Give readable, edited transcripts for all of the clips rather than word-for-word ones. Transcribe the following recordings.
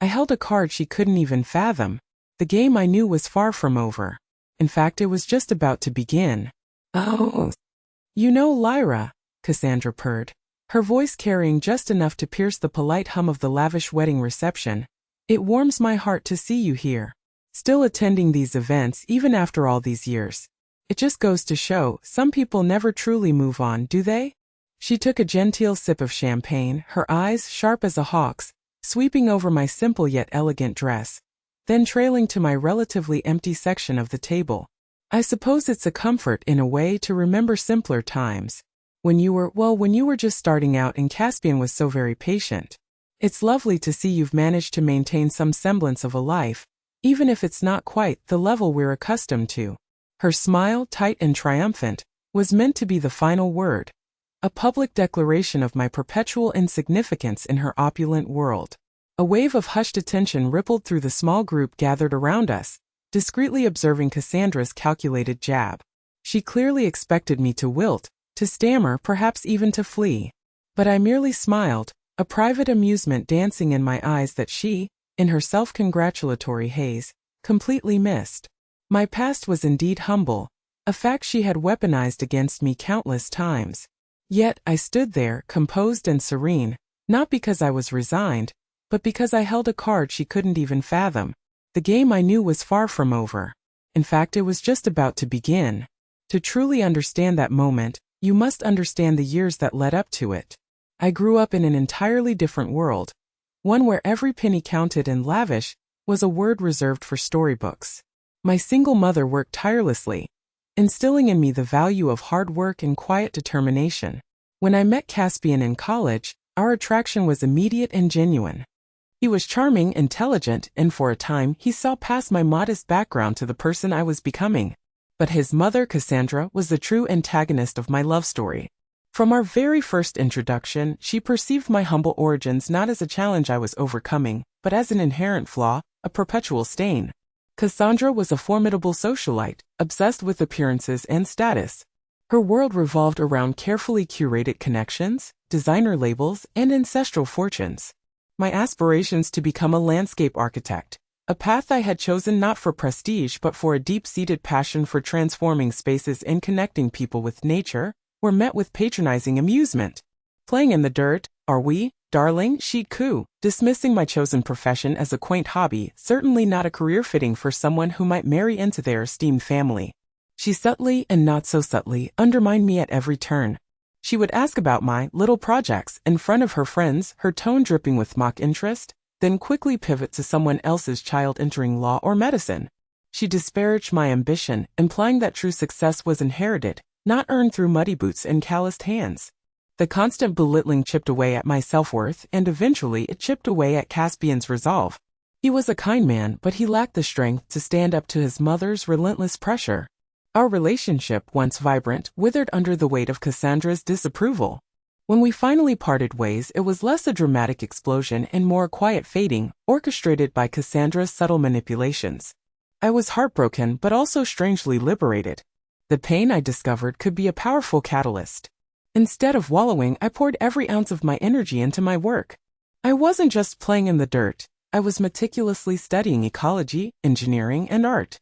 I held a card she couldn't even fathom. The game I knew was far from over. In fact, it was just about to begin. Oh, you know Lyra, Cassandra purred, her voice carrying just enough to pierce the polite hum of the lavish wedding reception. It warms my heart to see you here, still attending these events even after all these years. It just goes to show, some people never truly move on, do they? She took a genteel sip of champagne, her eyes sharp as a hawk's, sweeping over my simple yet elegant dress, then trailing to my relatively empty section of the table. I suppose it's a comfort in a way to remember simpler times. When you were just starting out and Caspian was so very patient. It's lovely to see you've managed to maintain some semblance of a life, even if it's not quite the level we're accustomed to. Her smile, tight and triumphant, was meant to be the final word. A public declaration of my perpetual insignificance in her opulent world. A wave of hushed attention rippled through the small group gathered around us, discreetly observing Cassandra's calculated jab. She clearly expected me to wilt, to stammer, perhaps even to flee. But I merely smiled, a private amusement dancing in my eyes that she, in her self-congratulatory haze, completely missed. My past was indeed humble, a fact she had weaponized against me countless times. Yet I stood there, composed and serene, not because I was resigned, but because I held a card she couldn't even fathom. The game I knew was far from over. In fact, it was just about to begin. To truly understand that moment, you must understand the years that led up to it. I grew up in an entirely different world, one where every penny counted and lavish was a word reserved for storybooks. My single mother worked tirelessly, instilling in me the value of hard work and quiet determination. When I met Caspian in college, our attraction was immediate and genuine. He was charming, intelligent, and for a time he saw past my modest background to the person I was becoming. But his mother, Cassandra, was the true antagonist of my love story. From our very first introduction, she perceived my humble origins not as a challenge I was overcoming, but as an inherent flaw, a perpetual stain. Cassandra was a formidable socialite, obsessed with appearances and status. Her world revolved around carefully curated connections, designer labels, and ancestral fortunes. My aspirations to become a landscape architect, a path I had chosen not for prestige but for a deep-seated passion for transforming spaces and connecting people with nature, were met with patronizing amusement. Playing in the dirt, are we, darling? She'd coo, dismissing my chosen profession as a quaint hobby, certainly not a career fitting for someone who might marry into their esteemed family. She subtly and not so subtly undermined me at every turn. She would ask about my little projects in front of her friends, her tone dripping with mock interest, then quickly pivot to someone else's child entering law or medicine. She disparaged my ambition, implying that true success was inherited, not earned through muddy boots and calloused hands. The constant belittling chipped away at my self-worth, and eventually it chipped away at Caspian's resolve. He was a kind man, but he lacked the strength to stand up to his mother's relentless pressure. Our relationship, once vibrant, withered under the weight of Cassandra's disapproval. When we finally parted ways, it was less a dramatic explosion and more a quiet fading, orchestrated by Cassandra's subtle manipulations. I was heartbroken but also strangely liberated. The pain I discovered could be a powerful catalyst. Instead of wallowing, I poured every ounce of my energy into my work. I wasn't just playing in the dirt, I was meticulously studying ecology, engineering, and art.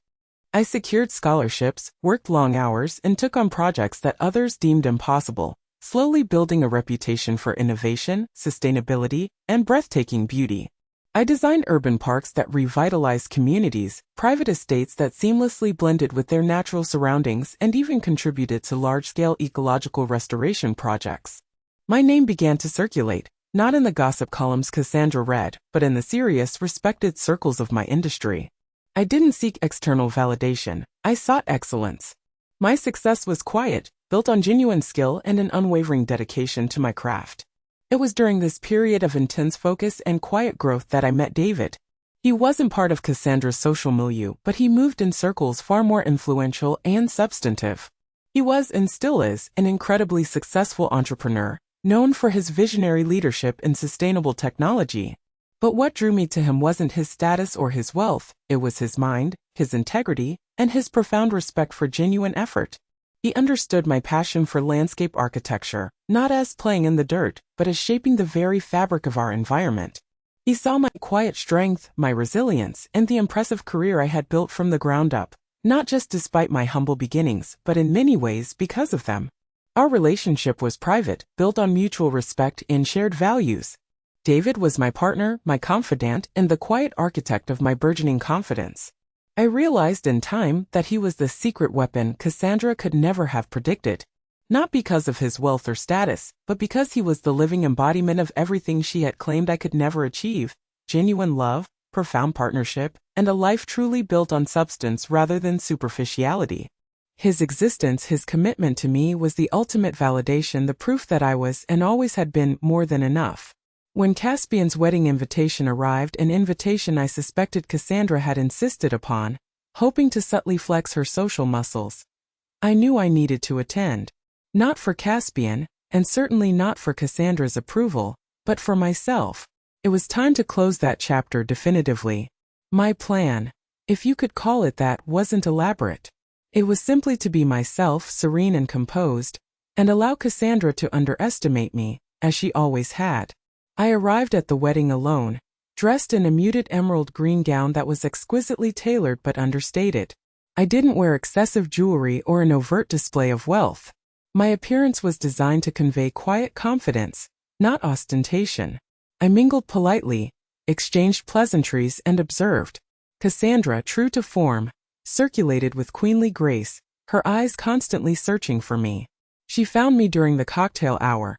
I secured scholarships, worked long hours, and took on projects that others deemed impossible, slowly building a reputation for innovation, sustainability, and breathtaking beauty. I designed urban parks that revitalized communities, private estates that seamlessly blended with their natural surroundings, and even contributed to large-scale ecological restoration projects. My name began to circulate, not in the gossip columns Cassandra read, but in the serious, respected circles of my industry. I didn't seek external validation, I sought excellence. My success was quiet, built on genuine skill and an unwavering dedication to my craft. It was during this period of intense focus and quiet growth that I met David. He wasn't part of Cassandra's social milieu, but he moved in circles far more influential and substantive. He was and still is an incredibly successful entrepreneur, known for his visionary leadership in sustainable technology. But what drew me to him wasn't his status or his wealth, it was his mind, his integrity, and his profound respect for genuine effort. He understood my passion for landscape architecture, not as playing in the dirt, but as shaping the very fabric of our environment. He saw my quiet strength, my resilience, and the impressive career I had built from the ground up, not just despite my humble beginnings, but in many ways because of them. Our relationship was private, built on mutual respect and shared values. David was my partner, my confidant, and the quiet architect of my burgeoning confidence. I realized in time that he was the secret weapon Cassandra could never have predicted. Not because of his wealth or status, but because he was the living embodiment of everything she had claimed I could never achieve: genuine love, profound partnership, and a life truly built on substance rather than superficiality. His existence, his commitment to me, was the ultimate validation, the proof that I was and always had been more than enough. When Caspian's wedding invitation arrived, an invitation I suspected Cassandra had insisted upon, hoping to subtly flex her social muscles, I knew I needed to attend. Not for Caspian, and certainly not for Cassandra's approval, but for myself. It was time to close that chapter definitively. My plan, if you could call it that, wasn't elaborate. It was simply to be myself, serene and composed, and allow Cassandra to underestimate me, as she always had. I arrived at the wedding alone, dressed in a muted emerald green gown that was exquisitely tailored but understated. I didn't wear excessive jewelry or an overt display of wealth. My appearance was designed to convey quiet confidence, not ostentation. I mingled politely, exchanged pleasantries, and observed. Cassandra, true to form, circulated with queenly grace, her eyes constantly searching for me. She found me during the cocktail hour,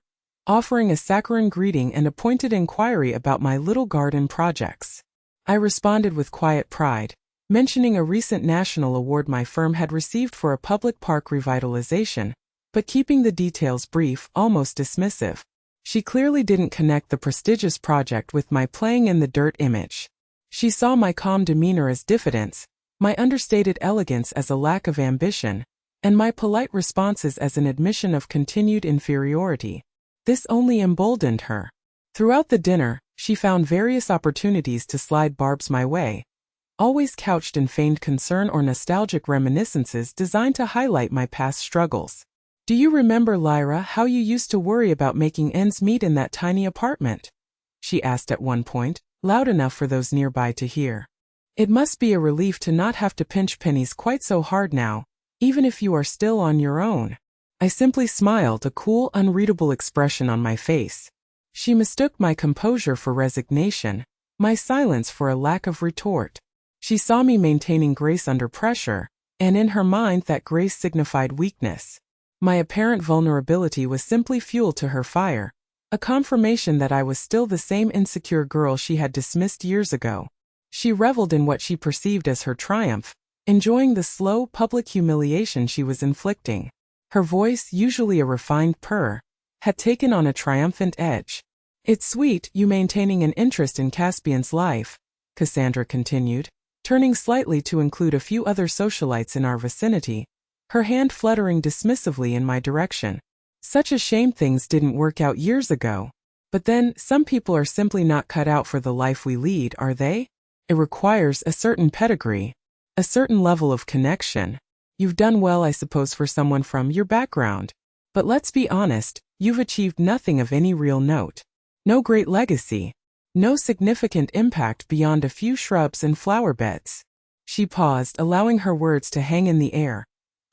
offering a saccharine greeting and a pointed inquiry about my little garden projects. I responded with quiet pride, mentioning a recent national award my firm had received for a public park revitalization, but keeping the details brief, almost dismissive. She clearly didn't connect the prestigious project with my playing in the dirt image. She saw my calm demeanor as diffidence, my understated elegance as a lack of ambition, and my polite responses as an admission of continued inferiority. This only emboldened her. Throughout the dinner, she found various opportunities to slide barbs my way, always couched in feigned concern or nostalgic reminiscences designed to highlight my past struggles. "Do you remember, Lyra, how you used to worry about making ends meet in that tiny apartment?" she asked at one point, loud enough for those nearby to hear. "It must be a relief to not have to pinch pennies quite so hard now, even if you are still on your own." I simply smiled, a cool, unreadable expression on my face. She mistook my composure for resignation, my silence for a lack of retort. She saw me maintaining grace under pressure, and in her mind that grace signified weakness. My apparent vulnerability was simply fuel to her fire, a confirmation that I was still the same insecure girl she had dismissed years ago. She reveled in what she perceived as her triumph, enjoying the slow, public humiliation she was inflicting. Her voice, usually a refined purr, had taken on a triumphant edge. "It's sweet, you maintaining an interest in Caspian's life," Cassandra continued, turning slightly to include a few other socialites in our vicinity, her hand fluttering dismissively in my direction. "Such a shame things didn't work out years ago. But then, some people are simply not cut out for the life we lead, are they? It requires a certain pedigree, a certain level of connection. You've done well, I suppose, for someone from your background. But let's be honest, you've achieved nothing of any real note. No great legacy. No significant impact beyond a few shrubs and flower beds." She paused, allowing her words to hang in the air.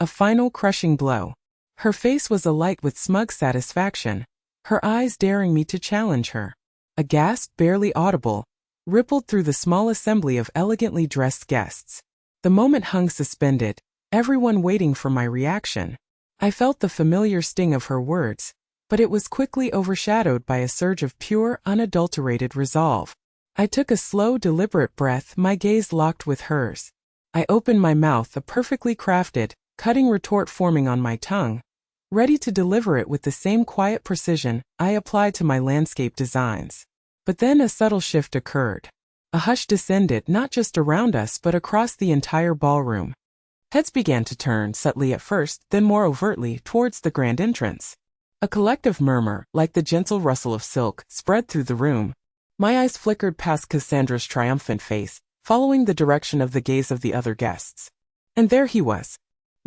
A final crushing blow. Her face was alight with smug satisfaction, her eyes daring me to challenge her. A gasp, barely audible, rippled through the small assembly of elegantly dressed guests. The moment hung suspended, everyone waiting for my reaction. I felt the familiar sting of her words, but it was quickly overshadowed by a surge of pure, unadulterated resolve. I took a slow, deliberate breath, my gaze locked with hers. I opened my mouth, a perfectly crafted, cutting retort forming on my tongue, ready to deliver it with the same quiet precision I applied to my landscape designs. But then a subtle shift occurred. A hush descended not just around us but across the entire ballroom. Heads began to turn, subtly at first, then more overtly, towards the grand entrance. A collective murmur, like the gentle rustle of silk, spread through the room. My eyes flickered past Cassandra's triumphant face, following the direction of the gaze of the other guests. And there he was.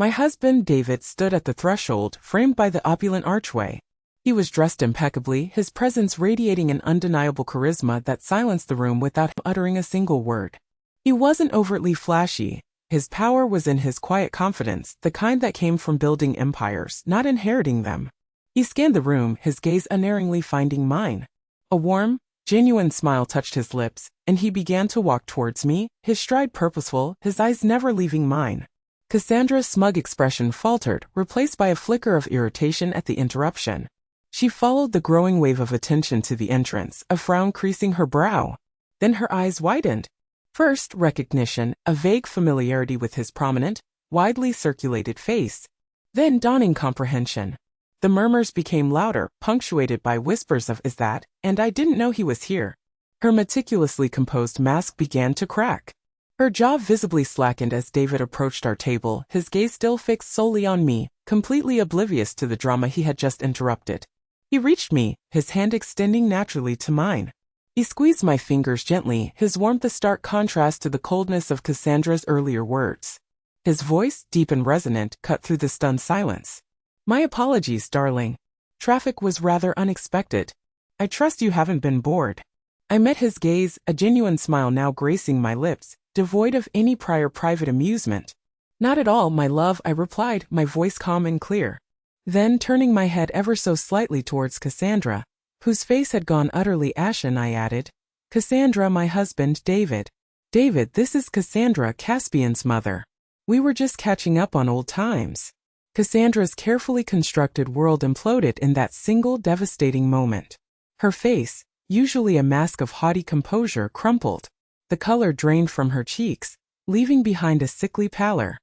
My husband, David, stood at the threshold, framed by the opulent archway. He was dressed impeccably, his presence radiating an undeniable charisma that silenced the room without him uttering a single word. He wasn't overtly flashy. His power was in his quiet confidence, the kind that came from building empires, not inheriting them. He scanned the room, his gaze unerringly finding mine. A warm, genuine smile touched his lips, and he began to walk towards me, his stride purposeful, his eyes never leaving mine. Cassandra's smug expression faltered, replaced by a flicker of irritation at the interruption. She followed the growing wave of attention to the entrance, a frown creasing her brow. Then her eyes widened. First, recognition, a vague familiarity with his prominent, widely circulated face. Then dawning comprehension. The murmurs became louder, punctuated by whispers of "Is that?" and "I didn't know he was here." Her meticulously composed mask began to crack. Her jaw visibly slackened as David approached our table, his gaze still fixed solely on me, completely oblivious to the drama he had just interrupted. He reached me, his hand extending naturally to mine. He squeezed my fingers gently, his warmth a stark contrast to the coldness of Cassandra's earlier words. His voice, deep and resonant, cut through the stunned silence. "My apologies, darling. Traffic was rather unexpected. I trust you haven't been bored." I met his gaze, a genuine smile now gracing my lips, devoid of any prior private amusement. "Not at all, my love," I replied, my voice calm and clear. Then, turning my head ever so slightly towards Cassandra, whose face had gone utterly ashen, I added, "Cassandra, my husband, David. David, this is Cassandra, Caspian's mother. We were just catching up on old times." Cassandra's carefully constructed world imploded in that single devastating moment. Her face, usually a mask of haughty composure, crumpled. The color drained from her cheeks, leaving behind a sickly pallor.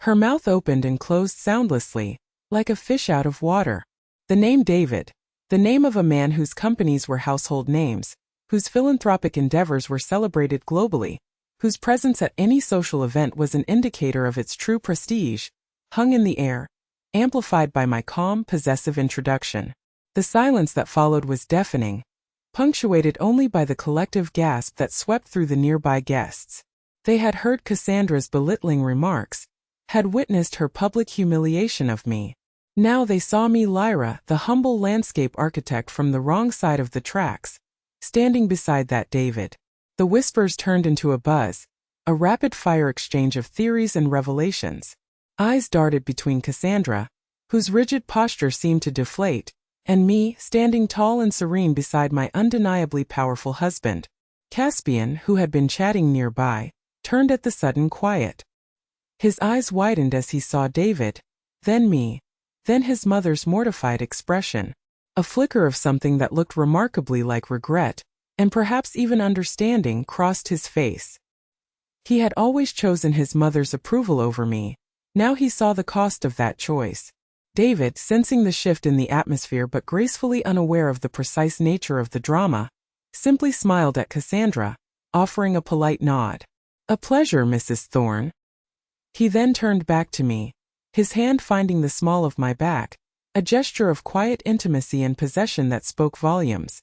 Her mouth opened and closed soundlessly, like a fish out of water. The name David, the name of a man whose companies were household names, whose philanthropic endeavors were celebrated globally, whose presence at any social event was an indicator of its true prestige, hung in the air, amplified by my calm, possessive introduction. The silence that followed was deafening, punctuated only by the collective gasp that swept through the nearby guests. They had heard Cassandra's belittling remarks, had witnessed her public humiliation of me. Now they saw me, Lyra, the humble landscape architect from the wrong side of the tracks, standing beside that David. The whispers turned into a buzz, a rapid-fire exchange of theories and revelations. Eyes darted between Cassandra, whose rigid posture seemed to deflate, and me, standing tall and serene beside my undeniably powerful husband. Caspian, who had been chatting nearby, turned at the sudden quiet. His eyes widened as he saw David, then me, then his mother's mortified expression. A flicker of something that looked remarkably like regret, and perhaps even understanding, crossed his face. He had always chosen his mother's approval over me. Now he saw the cost of that choice. David, sensing the shift in the atmosphere but gracefully unaware of the precise nature of the drama, simply smiled at Cassandra, offering a polite nod. "A pleasure, Mrs. Thorne." He then turned back to me, his hand finding the small of my back, a gesture of quiet intimacy and possession that spoke volumes.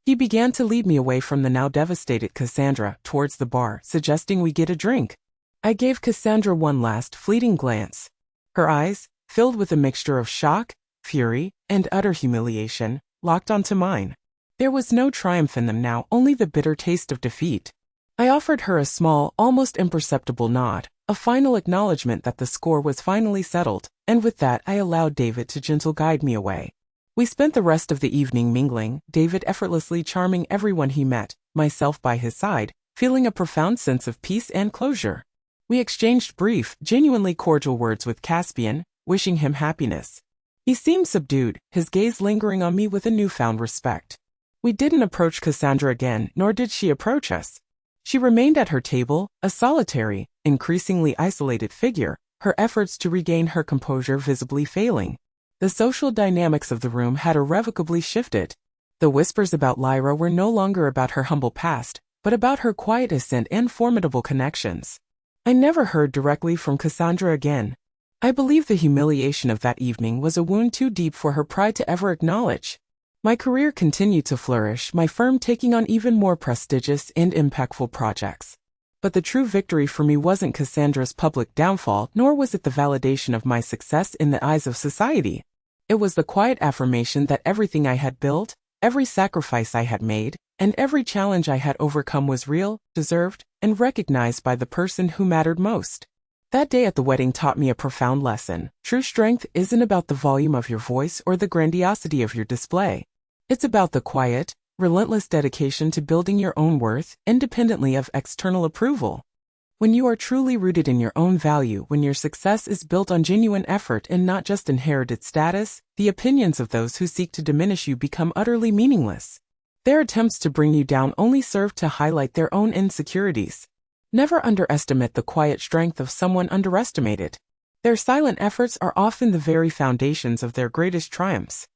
He began to lead me away from the now devastated Cassandra towards the bar, suggesting we get a drink. I gave Cassandra one last, fleeting glance. Her eyes, filled with a mixture of shock, fury, and utter humiliation, locked onto mine. There was no triumph in them now, only the bitter taste of defeat. I offered her a small, almost imperceptible nod, a final acknowledgement that the score was finally settled, and with that I allowed David to gently guide me away. We spent the rest of the evening mingling, David effortlessly charming everyone he met, myself by his side, feeling a profound sense of peace and closure. We exchanged brief, genuinely cordial words with Caspian, wishing him happiness. He seemed subdued, his gaze lingering on me with a newfound respect. We didn't approach Cassandra again, nor did she approach us. She remained at her table, a solitary, increasingly isolated figure, her efforts to regain her composure visibly failing. The social dynamics of the room had irrevocably shifted. The whispers about Lyra were no longer about her humble past, but about her quiet ascent and formidable connections. I never heard directly from Cassandra again. I believe the humiliation of that evening was a wound too deep for her pride to ever acknowledge. My career continued to flourish, my firm taking on even more prestigious and impactful projects. But the true victory for me wasn't Cassandra's public downfall, nor was it the validation of my success in the eyes of society. It was the quiet affirmation that everything I had built, every sacrifice I had made, and every challenge I had overcome was real, deserved, and recognized by the person who mattered most. That day at the wedding taught me a profound lesson. True strength isn't about the volume of your voice or the grandiosity of your display. It's about the quiet, relentless dedication to building your own worth, independently of external approval. When you are truly rooted in your own value, when your success is built on genuine effort and not just inherited status, the opinions of those who seek to diminish you become utterly meaningless. Their attempts to bring you down only serve to highlight their own insecurities. Never underestimate the quiet strength of someone underestimated. Their silent efforts are often the very foundations of their greatest triumphs.